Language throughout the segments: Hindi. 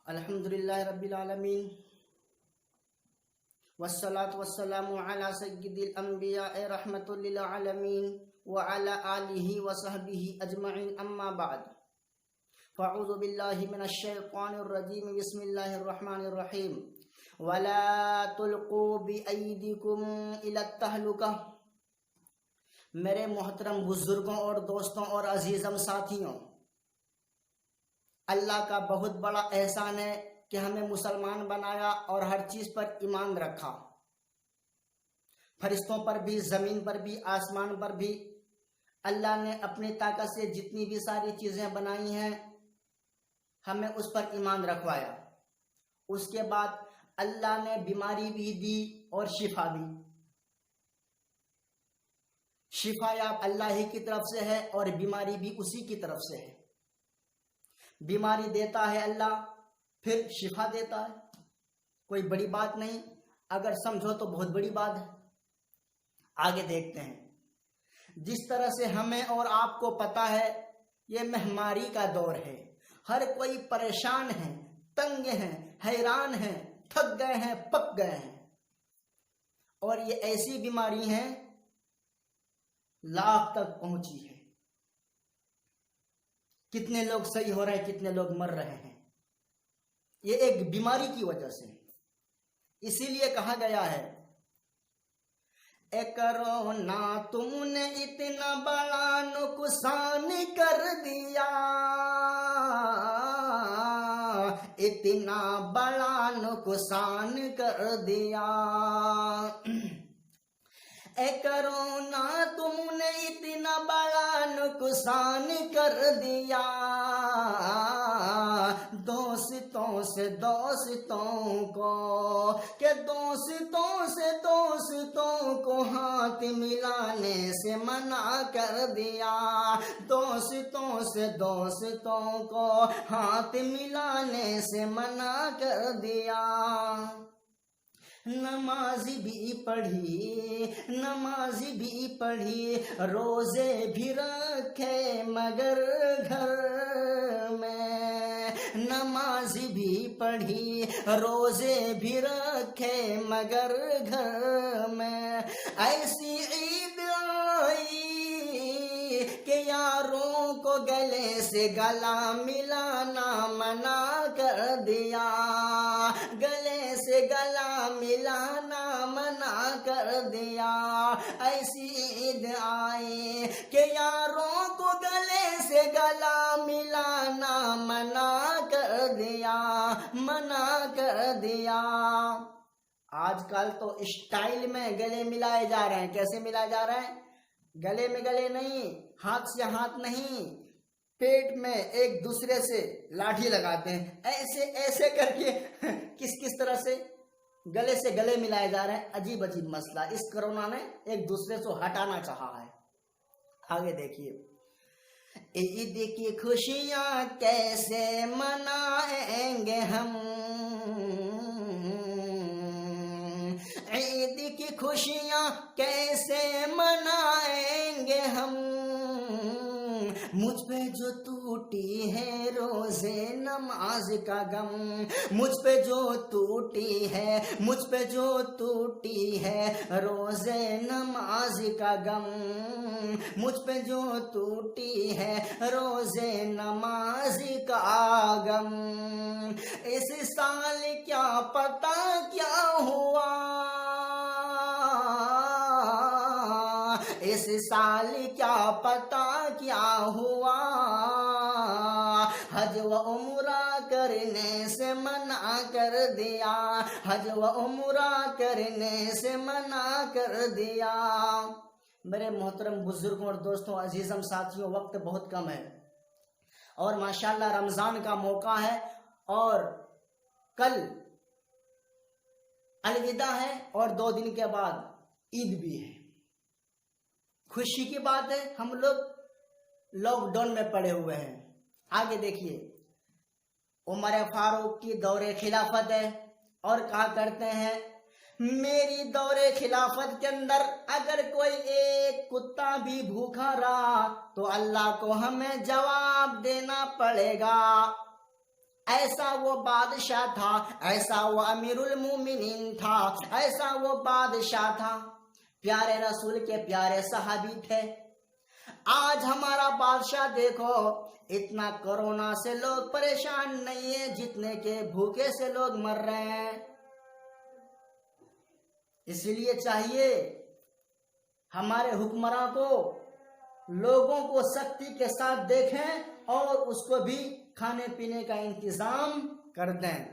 अल्हम्दुलिल्लाह रब्बिल आलमीन वस्सलातु वस्सलामु अला सय्यिदिल अंबिया रहमतुल लिल आलमीन व अला आलिहि व सहबिहि अजमईन अम्मा बाद फ़अऊज़ु बिल्लाहि मिनश शैतानिर रजीम बिस्मिल्लाहिर रहमानिर रहीम वला तुल्क़ू बिअयदिकुम इला तहलुका। मेरे मोहतरम बुजुर्गों और दोस्तों और अजीज़म साथियों, अल्लाह का बहुत बड़ा एहसान है कि हमें मुसलमान बनाया और हर चीज़ पर ईमान रखा। फरिश्तों पर भी, ज़मीन पर भी, आसमान पर भी अल्लाह ने अपनी ताकत से जितनी भी सारी चीज़ें बनाई हैं हमें उस पर ईमान रखवाया। उसके बाद अल्लाह ने बीमारी भी दी और शिफा भी। शिफा या अल्लाह ही की तरफ से है और बीमारी भी उसी की तरफ से है। बीमारी देता है अल्लाह, फिर शिफा देता है। कोई बड़ी बात नहीं, अगर समझो तो बहुत बड़ी बात है। आगे देखते हैं। जिस तरह से हमें और आपको पता है ये महामारी का दौर है, हर कोई परेशान है, तंग है, हैरान है, थक गए हैं, पक गए हैं। और ये ऐसी बीमारी है लाख तक पहुंची है। कितने लोग सही हो रहे हैं, कितने लोग मर रहे हैं, ये एक बीमारी की वजह से। इसीलिए कहा गया है ए कोरोना तुमने इतना बड़ा नुकसान कर दिया, इतना बड़ा नुकसान कर दिया। ए कोरोना तुमने इतना बड़ा नुकसान कर दिया, दोस्तों से दोस्तों को के दोस्तों से दोस्तों को हाथ मिलाने से मना कर दिया, दोस्तों से दोस्तों को हाथ मिलाने से मना कर दिया। नमाज़ी भी पढ़ी, नमाज़ी भी पढ़ी, रोजे भी रखे मगर घर में। नमाज़ी भी पढ़ी, रोजे भी रखे मगर घर में। ऐसी ईद आई कि यारों को गले से गला मिलाना मना कर दिया, गले से गला मिलाना मना कर दिया। ऐसी ईद आई कि यारों को गले से गला मिलाना मना कर दिया, मना कर दिया। आजकल तो स्टाइल में गले मिलाए जा रहे हैं। कैसे मिलाए जा रहे हैं? गले में गले नहीं, हाथ से हाथ नहीं, पेट में एक दूसरे से लाठी लगाते हैं, ऐसे ऐसे करके किस किस तरह से गले से गले मिलाए जा रहे हैं। अजीब अजीब मसला इस कोरोना ने एक दूसरे से हटाना चाहा है। आगे देखिए, ईद की खुशियां कैसे मनाएंगे हम, ईद की खुशियां कैसे मनाएंगे हम। मुझ पे जो टूटी है रोजे नमाज का गम, मुझ पे जो टूटी है, मुझ पे जो टूटी है रोजे नमाज का गम, मुझ पे जो टूटी है रोजे नमाज का गम। इस साल क्या पता क्या हुआ, इस साल क्या पता क्या हुआ। हज व उम्रा करने से मना कर दिया, हज व उम्रा करने से मना कर दिया। मेरे मोहतरम बुजुर्गों और दोस्तों, अजीजम साथियों, वक्त बहुत कम है और माशाल्लाह रमजान का मौका है और कल अलविदा है और 2 दिन के बाद ईद भी है। खुशी की बात है, हम लोग लॉकडाउन में पड़े हुए हैं। आगे देखिए, उमर फारूक की दौरे खिलाफत है और कहा करते हैं मेरी दौरे खिलाफत के अंदर अगर कोई एक कुत्ता भी भूखा रहा तो अल्लाह को हमें जवाब देना पड़ेगा। ऐसा वो बादशाह था, ऐसा वो अमीरुल मोमिनीन था, ऐसा वो बादशाह था, प्यारे रसूल के प्यारे सहाबी थे। आज हमारा बादशाह देखो, इतना कोरोना से लोग परेशान नहीं है जितने के भूखे से लोग मर रहे हैं। इसलिए चाहिए हमारे हुक्मरान को लोगों को सख्ती के साथ देखें और उसको भी खाने पीने का इंतजाम कर दें।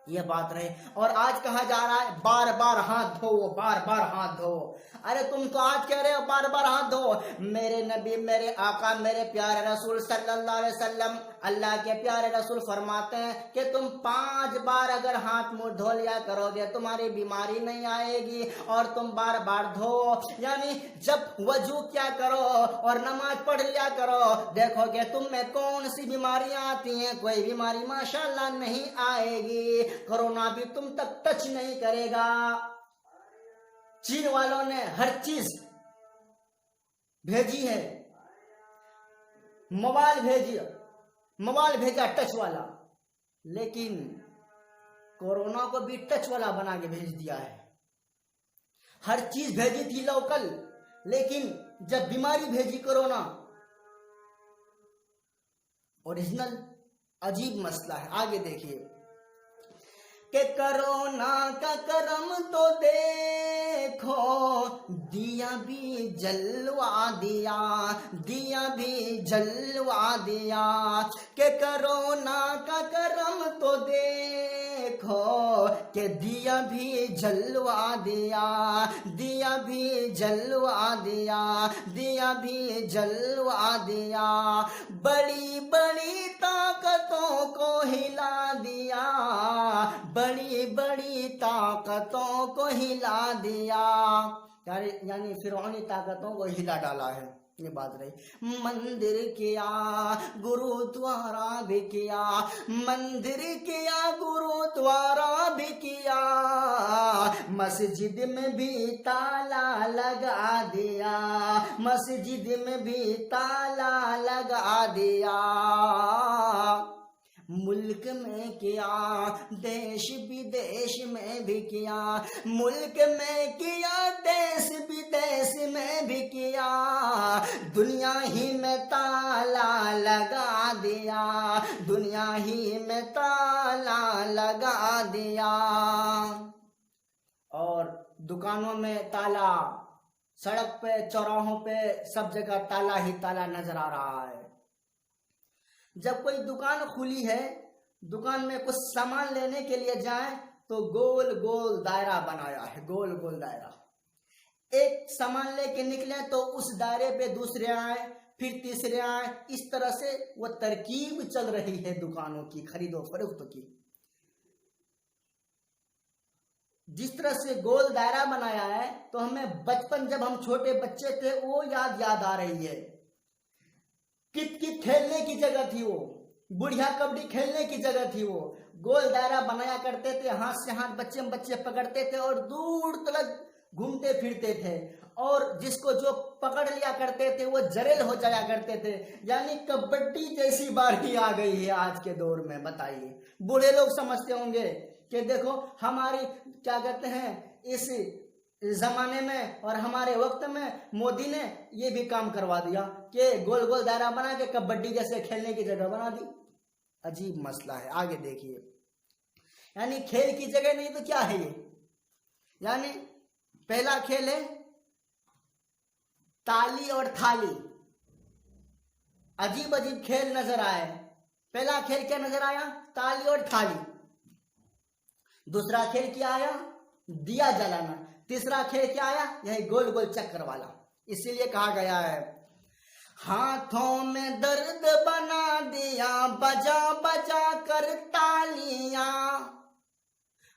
ये बात रहे। और आज कहा जा रहा है बार बार हाथ धो, बार बार हाथ धो। अरे तुम तो आज कह रहे हो बार बार हाथ धो। मेरे नबी, मेरे आका, मेरे प्यारे रसूल सल्लल्लाहु अलैहि वसल्लम, अल्लाह के प्यारे रसूल फरमाते हैं कि तुम 5 बार अगर हाथ मुंह धो लिया करोगे तुम्हारी बीमारी नहीं आएगी, और तुम बार बार धो। यानी जब वजू क्या करो और नमाज पढ़ लिया करो, देखोगे तुम में कौन सी बीमारियां आती हैं, कोई बीमारी माशाल्लाह नहीं आएगी। कोरोना भी तुम तक टच नहीं करेगा। चीन वालों ने हर चीज भेजी है, मोबाइल भेजा टच वाला, लेकिन कोरोना को भी टच वाला बना के भेज दिया है। हर चीज भेजी थी लोकल, लेकिन जब बीमारी भेजी कोरोना ओरिजिनल। अजीब मसला है। आगे देखिए कि कोरोना का करम तो देखो, दिया भी जलवा दिया, दिया भी जलवा दिया। कि कोरोना का करम तो देखो, कि दिया भी जलवा दिया, दिया भी जलवा दिया, दिया भी जलवा दिया। बड़ी बड़ी ताकतों को हिला दिया, बड़ी बड़ी ताकतों को हिला दिया। यानी फिरौनी ताकतों को हिला डाला है। ये बात रही। मंदिर किया, गुरुद्वारा भी किया, मंदिर किया, गुरुद्वारा भी किया, मस्जिद में भी ताला लगा दिया, मस्जिद में भी ताला लगा दिया। मुल्क में किया, देश विदेश में भी किया, मुल्क में किया, देश विदेश में भी किया। दुनिया ही में ताला लगा दिया, दुनिया ही में ताला लगा दिया। और दुकानों में ताला, सड़क पे, चौराहों पे, सब जगह ताला ही ताला नजर आ रहा है। जब कोई दुकान खुली है, दुकान में कुछ सामान लेने के लिए जाएं तो गोल गोल दायरा बनाया है, गोल गोल दायरा। एक सामान लेके निकले तो उस दायरे पे दूसरे आए, फिर तीसरे आए। इस तरह से वो तरकीब चल रही है दुकानों की, खरीदो फरोख्त की। जिस तरह से गोल दायरा बनाया है, तो हमें बचपन जब हम छोटे बच्चे थे वो याद आ रही है। कित कित खेलने की जगह थी वो, बुढ़िया कबड्डी खेलने की जगह थी वो। गोल दायरा बनाया करते थे, हाथ से हाथ बच्चे पकड़ते थे और दूर तक घूमते फिरते थे। और जिसको जो पकड़ लिया करते थे वो जरेल हो जाया करते थे। यानी कबड्डी जैसी बारी आ गई है आज के दौर में। बताइए, बूढ़े लोग समझते होंगे कि देखो हमारी क्या कहते हैं, इस जमाने में और हमारे वक्त में मोदी ने ये भी काम करवा दिया कि गोल गोल दायरा बना के कबड्डी जैसे खेलने की जगह बना दी। अजीब मसला है। आगे देखिए, यानी खेल की जगह नहीं तो क्या है ये? यानी पहला खेल है ताली और थाली। अजीब अजीब खेल नजर आए। पहला खेल क्या नजर आया? ताली और थाली। दूसरा खेल क्या आया? दिया जलाना। तीसरा खेल क्या आया? यही गोल गोल चक्कर वाला। इसीलिए कहा गया है, हाथों में दर्द बना दिया बजा बजा कर तालियां,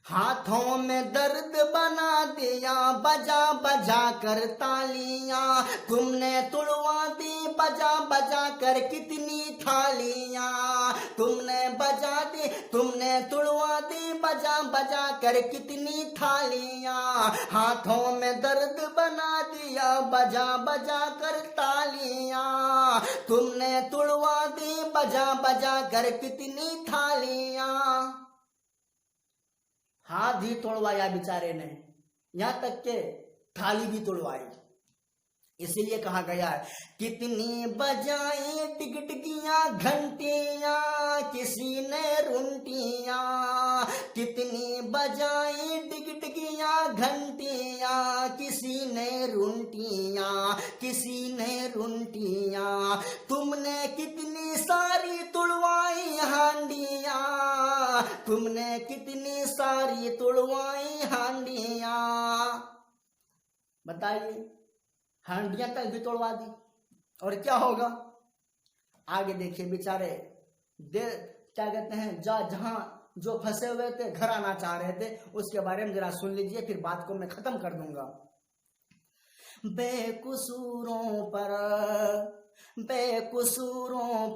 हाथों में दर्द बना दिया बजा बजा कर तालियां, तुमने तुड़वा दी बजा बजा कर कितनी थालियां, तुमने बजा दी, तुमने तुड़वा दी बजा बजा कर कितनी थालियां, हाथों में दर्द बना दिया बजा बजा कर तालियां, तुमने तुड़वा दी बजा बजा कर कितनी थालियां। हाथ भी तोड़वाया बेचारे ने, यहां तक के थाली भी तोड़वाई। इसीलिए कहा गया है कितनी बजाई टिकटिकियां घंटियां किसी ने रुंटियां, कितनी बजाई टिकटिकियां घंटियां किसी ने रुंटियां, किसी ने रुंटियां, तुमने कितनी सारी तुड़वाई हांडियां, तुमने कितनी सारी तुड़वाई हांडियां। बताइए, हांडियां तक भी तोड़वा दी, और क्या होगा आगे देखिए। बेचारे क्या कहते हैं, जहां जो फंसे हुए थे घर आना चाह रहे थे, उसके बारे में जरा सुन लीजिए, फिर बात को मैं खत्म कर दूंगा। बेकसूरों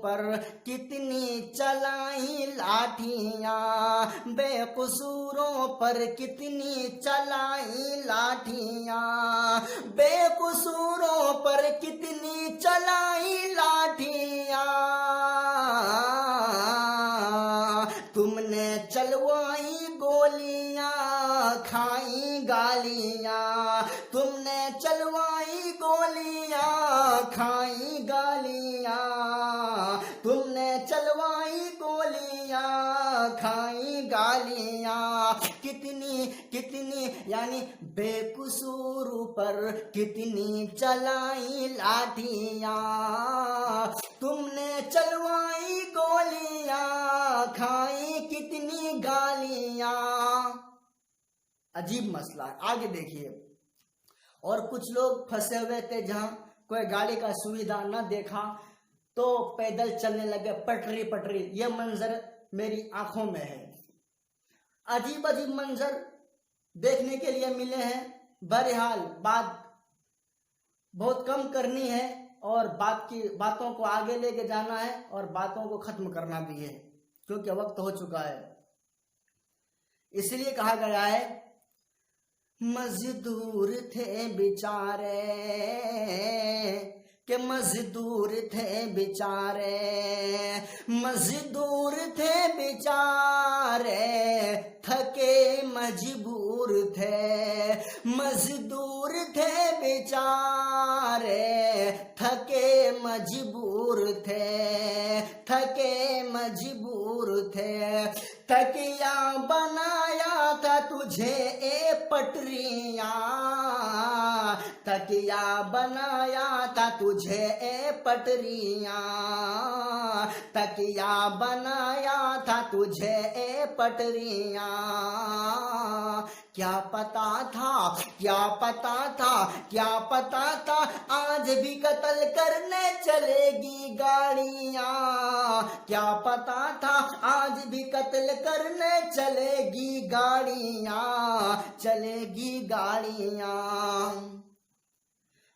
पर कितनी चलाई लाठियां, बेकसूरों पर कितनी चलाई लाठियां, बेकसूरों पर कितनी चलाई लाठियां, तुमने चलवाई गोलियां खाई गालियां, तुमने चलवाई गोलियां खाई गालियां, तुमने चलवाई गोलियां खाई गालियां, कितनी कितनी यानी बेकसूर पर कितनी चलाई लाठियां, तुमने चलवाई गोलियां खाई कितनी गालियां। अजीब मसला है, आगे देखिए। और कुछ लोग फंसे हुए थे, जहां कोई गाड़ी का सुविधा न देखा तो पैदल चलने लगे पटरी पटरी। ये मंजर मेरी आंखों में है। अजीब अजीब मंजर देखने के लिए मिले हैं। बहरहाल बात बहुत कम करनी है और बातों को आगे लेके जाना है और बातों को खत्म करना भी है, क्योंकि वक्त हो चुका है। इसलिए कहा गया है मजदूर थे बेचारे, के मजदूर थे बेचारे, मजदूर थे बेचारे, थके मजबूर थे, मजदूर थे बेचारे, थके मजबूर थे, थके मजबूर थे, तकिया बनाया था तुझे ए पटरियां, तकिया बनाया था तुझे ए पटरियां, तकिया बनाया था तुझे ए पटरियां, क्या पता था, क्या पता था, क्या पता था आज भी कत्ल करने चलेगी गाड़ियां, क्या पता था आज भी कत्ल करने चलेगी गाड़ियां, चलेगी गाड़ियां।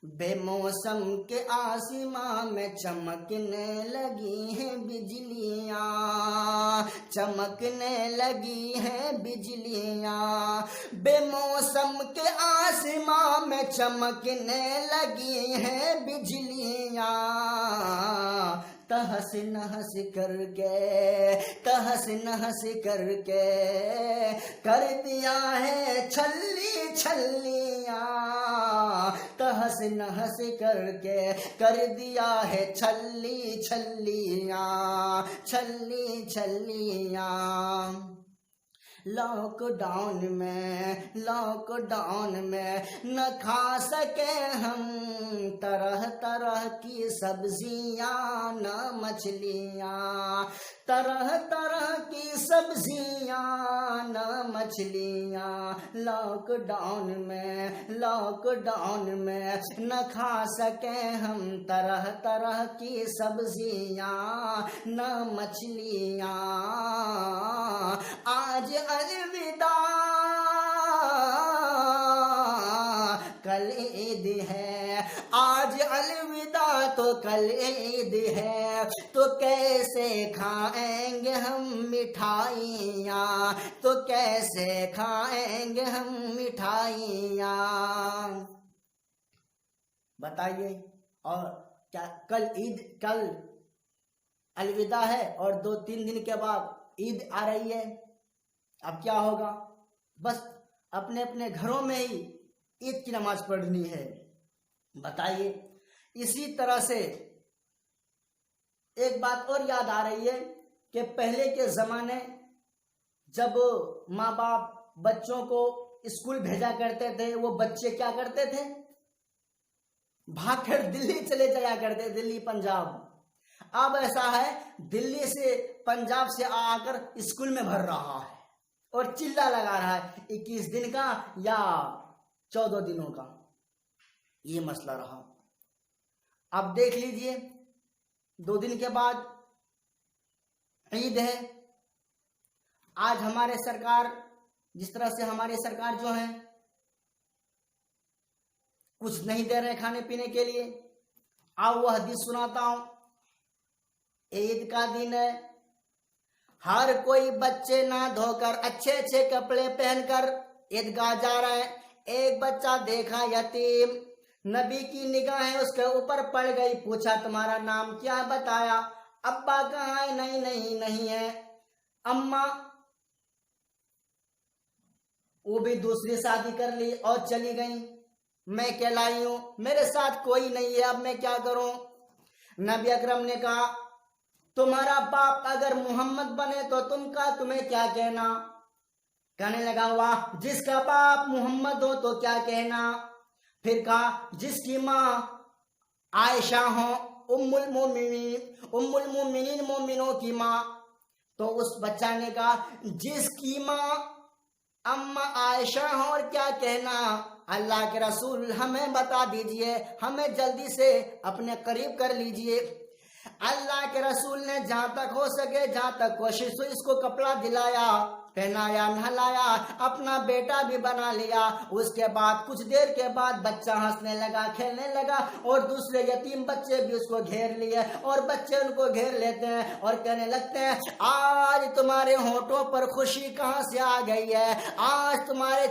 बेमौसम के आसमां में चमकने लगी हैं बिजलियां, चमकने लगी हैं बिजलियां, बेमौसम के आसमां में चमकने लगी हैं बिजलियां, तहस नहस करके, तहस नहस करके कर दिया है छल्ली छल्लियां, तहस नहस करके कर दिया है छल्ली छल्लियां, छल्ली छल्लियां। लॉकडाउन में न खा सके हम तरह तरह की सब्जियां न मछलियां, तरह तरह की सब्जियां न मछलियां, लॉकडाउन में न खा सके हम तरह तरह की सब्जियां न मछलियां, आज अलविदा कल ईद है, आज अलविदा तो कल ईद है, तो कैसे खाएंगे हम मिठाइयाँ, तो कैसे खाएंगे हम मिठाइयाँ। बताइए। और क्या कल ईद, कल अलविदा है और 2-3 दिन के बाद ईद आ रही है। अब क्या होगा? बस अपने अपने घरों में ही ईद की नमाज पढ़नी है। बताइए। इसी तरह से एक बात और याद आ रही है कि पहले के जमाने जब माँ बाप बच्चों को स्कूल भेजा करते थे, वो बच्चे क्या करते थे? भागकर दिल्ली चले जाया करते, दिल्ली पंजाब। अब ऐसा है, दिल्ली से पंजाब से आकर स्कूल में भर रहा है और चिल्ला लगा रहा है 21 दिन का या 14 दिनों का। ये मसला रहा। अब देख लीजिए, 2 दिन के बाद ईद है। आज हमारे सरकार, जिस तरह से हमारी सरकार जो है कुछ नहीं दे रहे खाने पीने के लिए। अब वह हदीस सुनाता हूं। ईद का दिन है, हर कोई बच्चे ना धोकर अच्छे अच्छे कपड़े पहनकर ईदगाह जा रहे हैं। एक बच्चा देखा यतीम, नबी की निगाहें उसके ऊपर पड़ गई। पूछा तुम्हारा नाम क्या? बताया। अब्बा कहाँ है? नहीं नहीं नहीं है। अम्मा? वो भी दूसरी शादी कर ली और चली गई। मैं कहलाई हूं, मेरे साथ कोई नहीं है, अब मैं क्या करूं? नबी अकरम ने कहा तुम्हारा बाप अगर मोहम्मद बने तो तुम्हें क्या कहना? कहने लगा वाह, जिसका बाप मोहम्मद हो तो क्या कहना। फिर कहा जिसकी माँ आयशा हो, उम्मुल मोमिनीन मोमिनों की माँ। तो उस बच्चा ने कहा जिसकी माँ अम्मा आयशा हो, और क्या कहना? अल्लाह के रसूल हमें बता दीजिए, हमें जल्दी से अपने करीब कर लीजिए। अल्लाह के रसूल ने जहां तक हो सके, जहां तक कोशिश हुई, इसको कपड़ा दिलाया, पहनाया, नहलाया, अपना बेटा भी बना लिया। उसके बाद कुछ देर के बाद बच्चा हंसने लगा, खेलने लगा और दूसरे यतीम बच्चे भी उसको घेर लिए और बच्चे उनको घेर लेते हैं और कहने लगते हैं आज तुम्हारे होठों पर खुशी कहां से आ गई है? आज तुम्हारे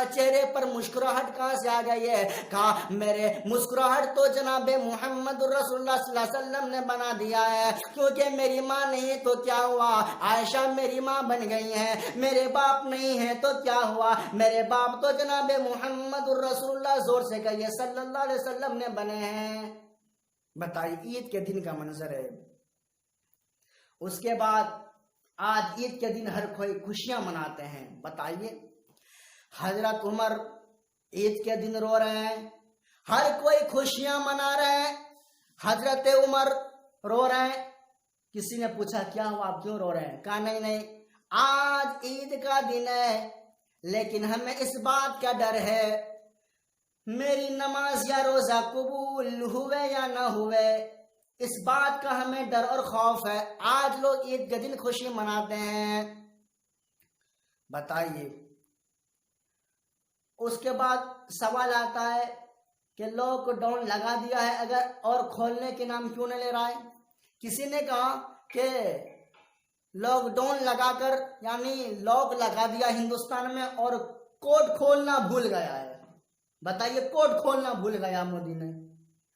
चेहरे पर मुस्कुराहट कहां से आ गई है? कहा मेरे मुस्कुराहट तो जनाबे मोहम्मद रसूलुल्लाह सल्लल्लाहु अलैहि वसल्लम ने बना दिया है, क्योंकि मेरी माँ नहीं तो क्या हुआ, आयशा मेरी माँ बन गई है। मेरे बाप नहीं है तो क्या हुआ, मेरे बाप तो जनाबे मोहम्मद रसूलुल्लाह, जोर से कहिए, सल्लल्लाहु अलैहि वसल्लम ने बने हैं। बताइए, ईद के दिन का मंजर है। उसके बाद आज ईद के दिन हर कोई खुशियां मनाते हैं। बताइए, हजरत उमर ईद के दिन रो रहे हैं, हर कोई खुशियां मना रहे हैं, हजरत उमर रो रहे हैं। किसी ने पूछा क्या हुआ, आप क्यों रो रहे हैं? कहा नहीं नहीं, आज ईद का दिन है, लेकिन हमें इस बात का डर है मेरी नमाज या रोजा कबूल हुए या ना हुए, इस बात का हमें डर और खौफ है। आज लोग ईद के दिन खुशी मनाते हैं। बताइए, उसके बाद सवाल आता है कि लॉकडाउन लगा दिया है अगर, और खोलने के नाम क्यों नहीं ले रहा है? किसी ने कहा कि लॉकडाउन लगाकर, यानी लॉक लगा दिया हिंदुस्तान में और कोर्ट खोलना भूल गया है। बताइए, कोर्ट खोलना भूल गया मोदी ने।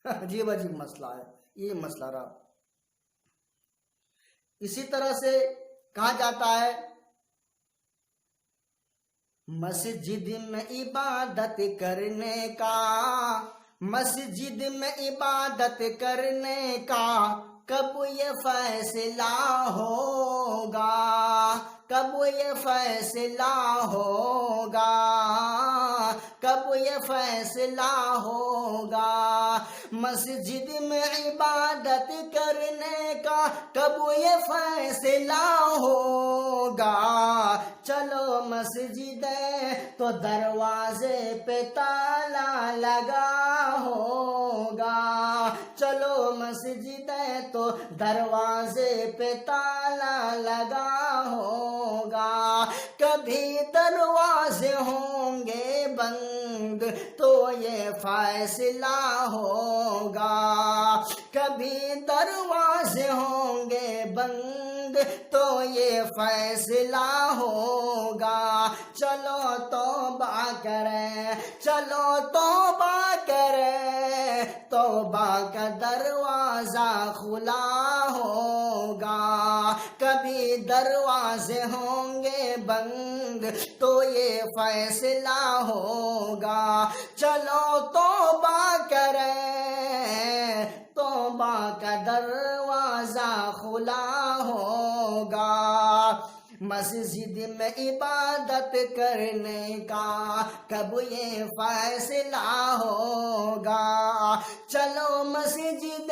अजीब अजीब मसला है, ये मसला रहा। इसी तरह से कहा जाता है मस्जिद में इबादत करने का, मस्जिद में इबादत करने का कब ये फैसला होगा, कब ये फैसला होगा, कब ये फैसला होगा। मस्जिद में इबादत करने का कब ये फैसला होगा। चलो मस्जिद तो दरवाजे पे ताला लगा होगा, चलो मस्जिद तो दरवाजे पे ताला लगा होगा। कभी दरवाजे होंगे बंद तो ये फैसला होगा, कभी दरवाजे होंगे बंद तो ये फैसला होगा। चलो तौबा करें, चलो तौबा करें, तौबा का दरवाजा खुला होगा। कभी दरवाजे होंगे बंद तो ये फैसला होगा। चलो तौबा करें, तौबा का दरवाजा खुला होगा। मस्जिद में इबादत करने का कब ये फैसला होगा। चलो मस्जिद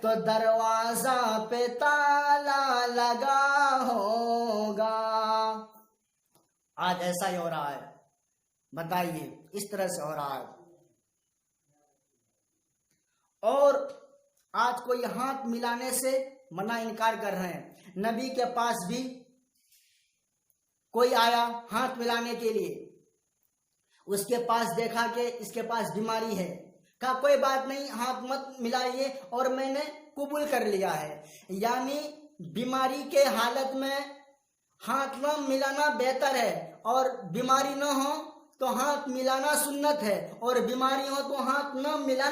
तो दरवाजा पे ताला लगा होगा। आज ऐसा ही हो रहा है, बताइए, इस तरह से हो रहा है। और आज कोई हाथ मिलाने से मना इनकार कर रहे हैं। नबी के पास भी कोई आया हाथ मिलाने के लिए, उसके पास देखा कि इसके पास बीमारी है, कहा कोई बात नहीं, हाथ मत मिलाइए और मैंने कबूल कर लिया है। यानी बीमारी के हालत में हाथ न मिलाना बेहतर है, और बीमारी न हो तो हाथ मिलाना सुन्नत है, और बीमारी हो तो हाथ न मिलाना